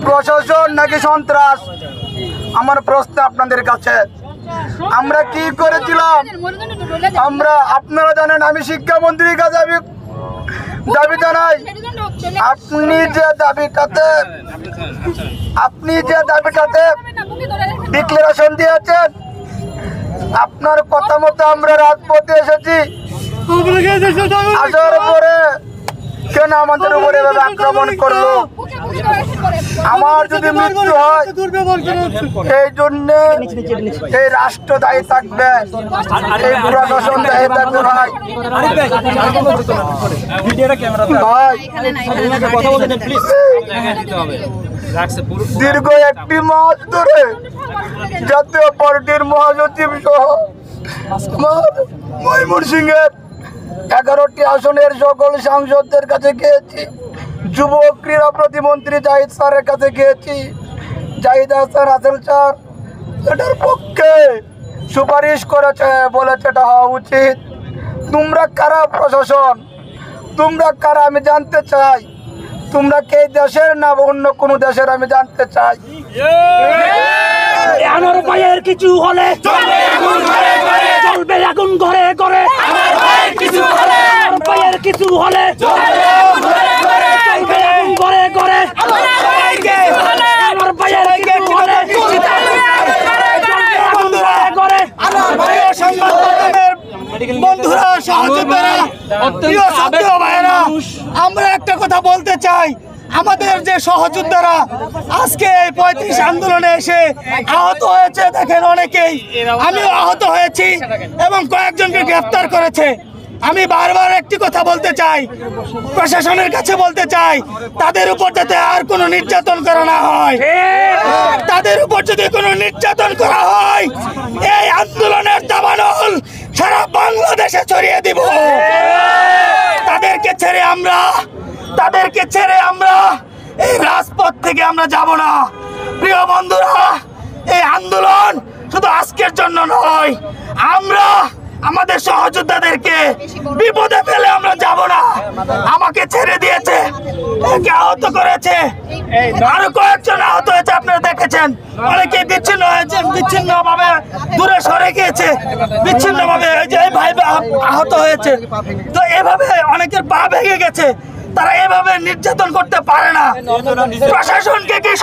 প্রশাসন নাকি সন্ত্রাস? আমার প্রশ্ন আপনাদের কাছে, আমরা কি করেছিলাম? আপনারা জানেন, আমি শিক্ষামন্ত্রীর কাছে আমি দাবি জানাই, আপনি যে দাবিটাতে ডিক্লারেশন দিয়েছেন, আপনার কথা মতো আমরা রাজপথে এসেছি। আসার পরে কেন আমাদের উপরে এভাবে আক্রমণ করলো? আমার যদি মৃত্যু হয়, এই জন্য এই রাষ্ট্র দায়ী থাকবে, এই প্রশাসন দায়ী থাকবে। দীর্ঘ একটি মাস ধরে জাতীয় পার্টির মহাসচিব সহ ময়মনসিংহের 11টি আসনের সকল সাংসদদের কাছে গিয়েছি, যুব ক্রীড়া প্রতিমন্ত্রী জাহিদ স্যারের কাছে গিয়েছি। জাহিদ হাসান রাসেল স্যার এটার পক্ষে সুপারিশ করেছে, বলেছে এটা হওয়া উচিত। তোমরা কারা প্রশাসন? তোমরা কারা আমি জানতে চাই। তোমরা কে দেশের না অন্য কোনো দেশের আমি জানতে চাই। আমার ভাইয়ের কিছু হলে চলবে আগুন ঘরে ঘরে, চলবে আগুন ঘরে ঘরে। আমার ভাইয়ের কিছু হলে, আমার ভাইয়ের কিছু হলে চলবে আগুন ঘরে ঘরে, চলবে আগুন ঘরে ঘরে। আমার ভাইয়ের হলে, আমার ভাইয়ের কিছু হলে চলবে আগুন ঘরে ঘরে। আমার ভাইয়ের সংবাদমাধ্যমের বন্ধুরা, সহযোদ্ধারা, প্রিয় ছাত্র ভাইয়েরা, আমরা একটা কথা বলতে চাই। আমাদের যে সহযোদ্ধারা আজকে এই 35 আন্দোলনে এসে আহত হয়েছে, দেখেন অনেকেই, আমিও আহত হয়েছি এবং কয়েকজনকে গ্রেফতার করেছে। আমি বারবার একটি কথা বলতে চাই, প্রশাসনের কাছে বলতে চাই, তাদের উপর যাতে আর কোনো নির্যাতন করা না হয়। তাদের উপর যদি কোনো নির্যাতন করা হয়, এই আন্দোলনের দাবানল সারা বাংলাদেশে ছড়িয়ে দিব। তাদেরকে ছেড়ে আমরা এই রাজপথ থেকে আমরা যাব না। প্রিয় বন্ধুরা, এই আন্দোলন শুধু আজকের জন্য নয়, আমরা আমাদের সহযোদ্ধাদেরকে বিপদে ফেলে আমরা যাব না। আমাকে ছেড়ে দিয়েছে, একে আহত করেছে, আরো কয়েকজন আহত হয়েছে, আপনারা দেখেছেন। অনেকে বিচ্ছিন্ন ভাবে দূরে সরে গিয়েছে, বিচ্ছিন্ন ভাবে ভাই আহত হয়েছে। তো এভাবে অনেকের পা ভেঙে গেছে। তারা এভাবে নির্যাতন করতে পারে না। প্রশাসনকে কি